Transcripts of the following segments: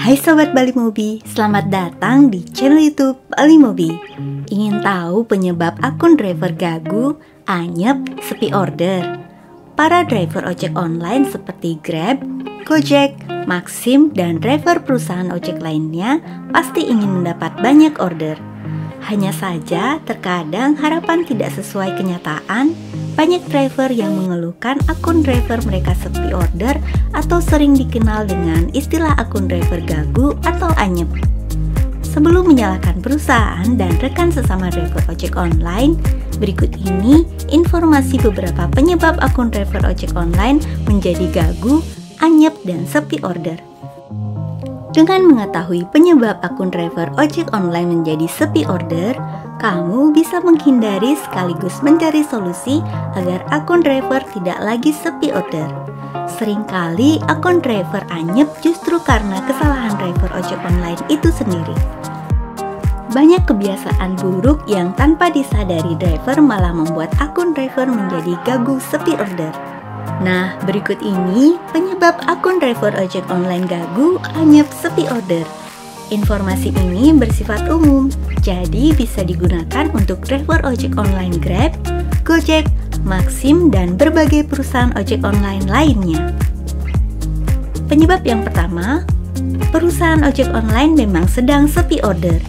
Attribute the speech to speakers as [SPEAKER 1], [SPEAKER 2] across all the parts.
[SPEAKER 1] Hai Sobat Bali Mobi, selamat datang di channel YouTube Bali Mobi. Ingin tahu penyebab akun driver gagu, anyep, sepi order? Para driver ojek online seperti Grab, Gojek, Maxim, dan driver perusahaan ojek lainnya pasti ingin mendapat banyak order. Hanya saja, terkadang harapan tidak sesuai kenyataan. Banyak driver yang mengeluhkan akun driver mereka sepi order atau sering dikenal dengan istilah akun driver gagu atau anyep. Sebelum menyalahkan perusahaan dan rekan sesama driver ojek online, berikut ini informasi beberapa penyebab akun driver ojek online menjadi gagu, anyep, dan sepi order. Dengan mengetahui penyebab akun driver ojek online menjadi sepi order, kamu bisa menghindari sekaligus mencari solusi agar akun driver tidak lagi sepi order. Seringkali akun driver anyep justru karena kesalahan driver ojek online itu sendiri. Banyak kebiasaan buruk yang tanpa disadari driver malah membuat akun driver menjadi gagu sepi order. Nah, berikut ini penyebab akun driver ojek online gagu, anyep, sepi order. Informasi ini bersifat umum, jadi bisa digunakan untuk driver ojek online Grab, Gojek, Maxim, dan berbagai perusahaan ojek online lainnya. Penyebab yang pertama, perusahaan ojek online memang sedang sepi order.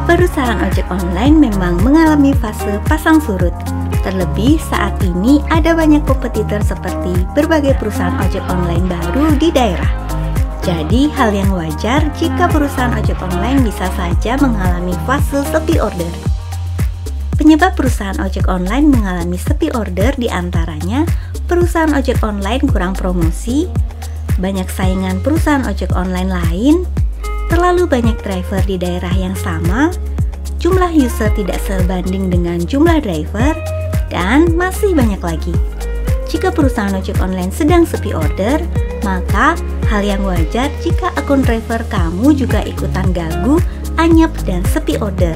[SPEAKER 1] Perusahaan ojek online memang mengalami fase pasang surut. Terlebih saat ini ada banyak kompetitor seperti berbagai perusahaan ojek online baru di daerah. Jadi hal yang wajar jika perusahaan ojek online bisa saja mengalami fase sepi order. Penyebab perusahaan ojek online mengalami sepi order diantaranya perusahaan ojek online kurang promosi, banyak saingan perusahaan ojek online lain, terlalu banyak driver di daerah yang sama, jumlah user tidak sebanding dengan jumlah driver, dan masih banyak lagi. Jika perusahaan ojek online sedang sepi order, maka hal yang wajar jika akun driver kamu juga ikutan gagu, anyep, dan sepi order.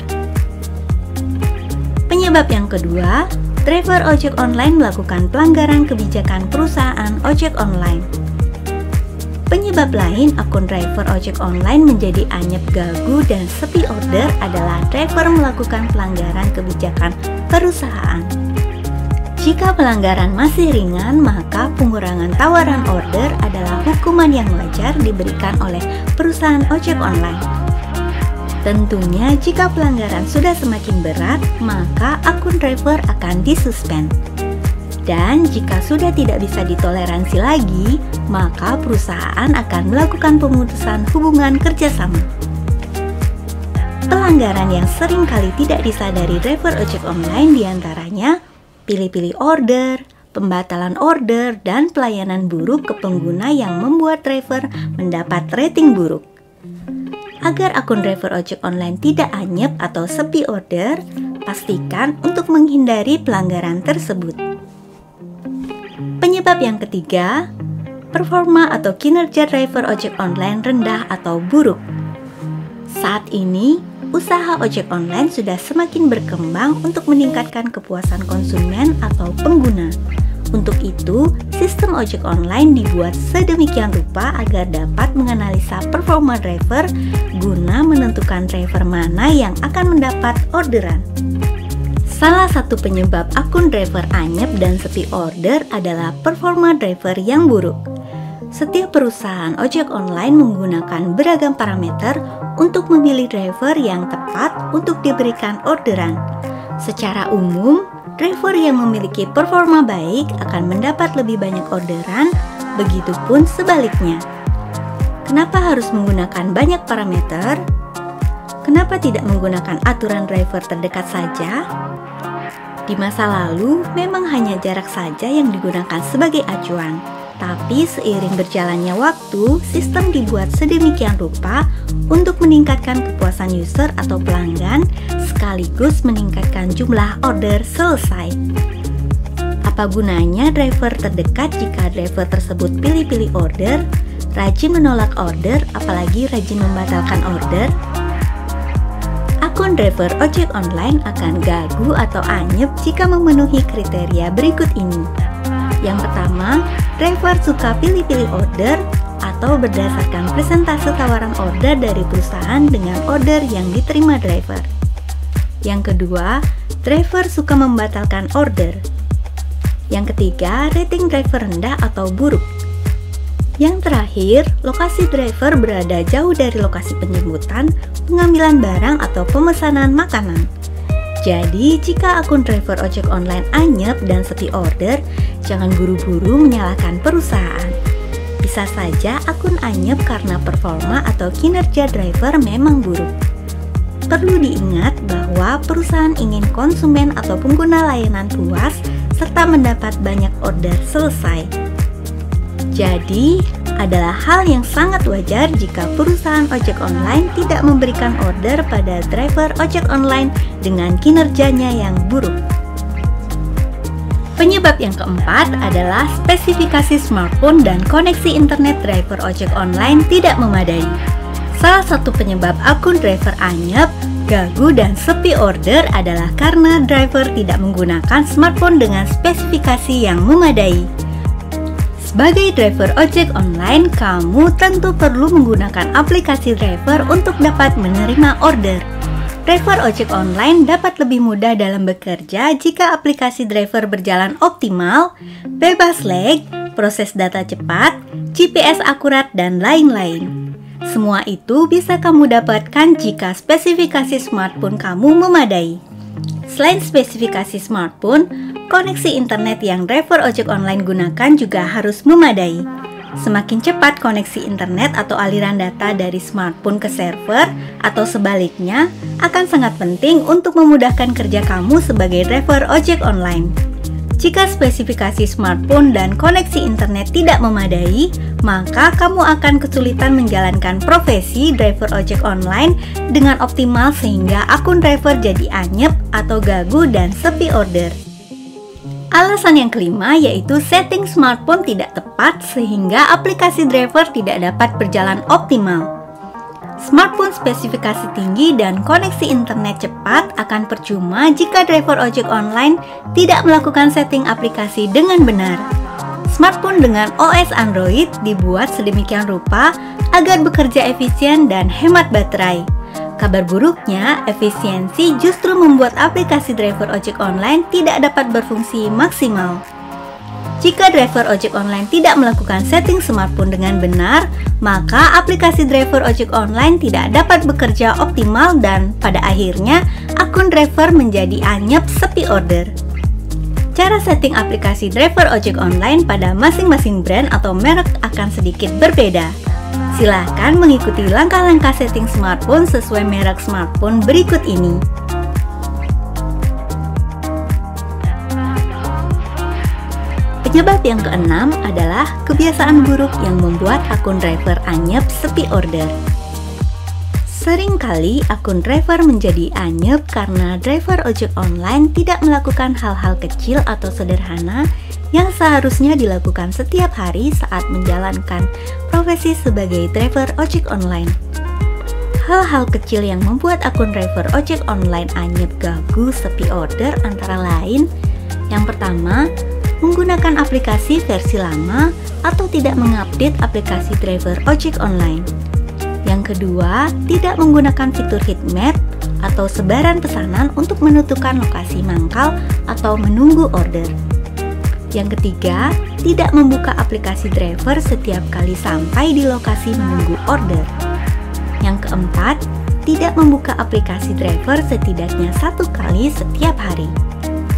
[SPEAKER 1] Penyebab yang kedua, driver ojek online melakukan pelanggaran kebijakan perusahaan ojek online. Penyebab lain akun driver ojek online menjadi anyep, gagu, dan sepi order adalah driver melakukan pelanggaran kebijakan perusahaan. Jika pelanggaran masih ringan, maka pengurangan tawaran order adalah hukuman yang wajar diberikan oleh perusahaan ojek online. Tentunya jika pelanggaran sudah semakin berat, maka akun driver akan disuspend. Dan jika sudah tidak bisa ditoleransi lagi, maka perusahaan akan melakukan pemutusan hubungan kerjasama. Pelanggaran yang sering kali tidak disadari driver ojek online diantaranya pilih-pilih order, pembatalan order, dan pelayanan buruk ke pengguna yang membuat driver mendapat rating buruk. Agar akun driver ojek online tidak anyep atau sepi order, pastikan untuk menghindari pelanggaran tersebut. Penyebab yang ketiga, performa atau kinerja driver ojek online rendah atau buruk. Saat ini, usaha ojek online sudah semakin berkembang untuk meningkatkan kepuasan konsumen atau pengguna. Untuk itu, sistem ojek online dibuat sedemikian rupa agar dapat menganalisa performa driver guna menentukan driver mana yang akan mendapat orderan. Salah satu penyebab akun driver anyep dan sepi order adalah performa driver yang buruk. Setiap perusahaan ojek online menggunakan beragam parameter untuk memilih driver yang tepat untuk diberikan orderan. Secara umum, driver yang memiliki performa baik akan mendapat lebih banyak orderan, begitupun sebaliknya. Kenapa harus menggunakan banyak parameter? Kenapa tidak menggunakan aturan driver terdekat saja? Di masa lalu, memang hanya jarak saja yang digunakan sebagai acuan. Tapi seiring berjalannya waktu, sistem dibuat sedemikian rupa untuk meningkatkan kepuasan user atau pelanggan sekaligus meningkatkan jumlah order selesai. Apa gunanya driver terdekat jika driver tersebut pilih-pilih order, rajin menolak order, apalagi rajin membatalkan order? Akun driver ojek online akan gagu atau anyep jika memenuhi kriteria berikut ini. Yang pertama, driver suka pilih-pilih order atau atau berdasarkan persentase tawaran order dari perusahaan dengan order yang diterima driver. Yang kedua, driver suka membatalkan order. Yang ketiga, rating driver rendah atau buruk. Yang terakhir, lokasi driver berada jauh dari lokasi penjemputan, pengambilan barang atau pemesanan makanan. Jadi, jika akun driver ojek online anyep dan sepi order, jangan buru-buru menyalahkan perusahaan. Bisa saja akun anyep karena performa atau kinerja driver memang buruk. Perlu diingat bahwa perusahaan ingin konsumen atau pengguna layanan puas serta mendapat banyak order selesai. Jadi, adalah hal yang sangat wajar jika perusahaan ojek online tidak memberikan order pada driver ojek online dengan kinerjanya yang buruk. Penyebab yang keempat adalah spesifikasi smartphone dan koneksi internet driver ojek online tidak memadai. Salah satu penyebab akun driver anyep, gagu, dan sepi order adalah karena driver tidak menggunakan smartphone dengan spesifikasi yang memadai. Sebagai driver ojek online, kamu tentu perlu menggunakan aplikasi driver untuk dapat menerima order. Driver ojek online dapat lebih mudah dalam bekerja jika aplikasi driver berjalan optimal, bebas lag, proses data cepat, GPS akurat, dan lain-lain. Semua itu bisa kamu dapatkan jika spesifikasi smartphone kamu memadai. Selain spesifikasi smartphone, koneksi internet yang driver ojek online gunakan juga harus memadai. Semakin cepat koneksi internet atau aliran data dari smartphone ke server atau sebaliknya akan sangat penting untuk memudahkan kerja kamu sebagai driver ojek online. Jika spesifikasi smartphone dan koneksi internet tidak memadai, maka kamu akan kesulitan menjalankan profesi driver ojek online dengan optimal sehingga akun driver jadi anyep atau gagu dan sepi order. Alasan yang kelima yaitu setting smartphone tidak tepat sehingga aplikasi driver tidak dapat berjalan optimal. Smartphone spesifikasi tinggi dan koneksi internet cepat akan percuma jika driver ojek online tidak melakukan setting aplikasi dengan benar. Smartphone dengan OS Android dibuat sedemikian rupa agar bekerja efisien dan hemat baterai. Kabar buruknya, efisiensi justru membuat aplikasi driver ojek online tidak dapat berfungsi maksimal. Jika driver ojek online tidak melakukan setting smartphone dengan benar, maka aplikasi driver ojek online tidak dapat bekerja optimal dan pada akhirnya akun driver menjadi anyep sepi order. Cara setting aplikasi driver ojek online pada masing-masing brand atau merek akan sedikit berbeda. Silahkan mengikuti langkah-langkah setting smartphone sesuai merek smartphone berikut ini. Penyebab yang keenam adalah kebiasaan buruk yang membuat akun driver anyep sepi order. Seringkali akun driver menjadi anyep karena driver ojek online tidak melakukan hal-hal kecil atau sederhana yang seharusnya dilakukan setiap hari saat menjalankan profesi sebagai driver ojek online. Hal-hal kecil yang membuat akun driver ojek online anyep, gagu, sepi order antara lain: yang pertama, menggunakan aplikasi versi lama atau tidak mengupdate aplikasi driver ojek online. Yang kedua, tidak menggunakan fitur heat map atau sebaran pesanan untuk menentukan lokasi mangkal atau menunggu order. Yang ketiga, tidak membuka aplikasi driver setiap kali sampai di lokasi menunggu order. Yang keempat, tidak membuka aplikasi driver setidaknya 1 kali setiap hari.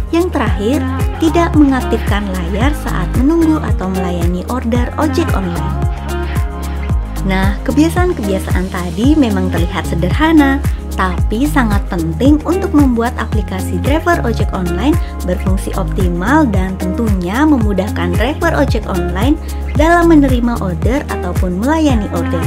[SPEAKER 1] Yang terakhir, tidak mengaktifkan layar saat menunggu atau melayani order ojek online. Nah, kebiasaan-kebiasaan tadi memang terlihat sederhana, tapi sangat penting untuk membuat aplikasi driver ojek online berfungsi optimal dan tentunya memudahkan driver ojek online dalam menerima order ataupun melayani order.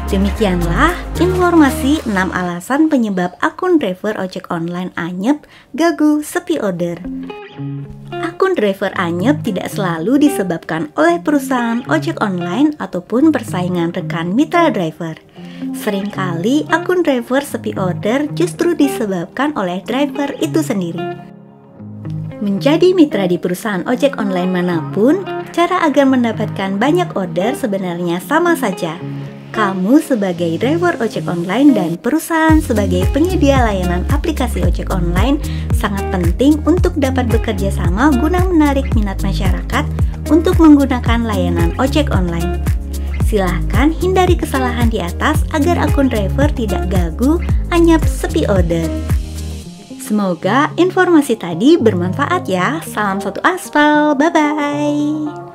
[SPEAKER 1] Demikianlah informasi 6 alasan penyebab akun driver ojek online anyep, gagu, sepi order. Akun driver anyep tidak selalu disebabkan oleh perusahaan ojek online ataupun persaingan rekan mitra driver. Seringkali akun driver sepi order justru disebabkan oleh driver itu sendiri. Menjadi mitra di perusahaan ojek online manapun, Cara agar mendapatkan banyak order sebenarnya sama saja. Kamu sebagai driver ojek online dan perusahaan sebagai penyedia layanan aplikasi ojek online sangat penting untuk dapat bekerja sama guna menarik minat masyarakat untuk menggunakan layanan ojek online. Silahkan hindari kesalahan di atas agar akun driver tidak gagu, anyap, sepi order. Semoga informasi tadi bermanfaat ya. Salam satu aspal, bye-bye.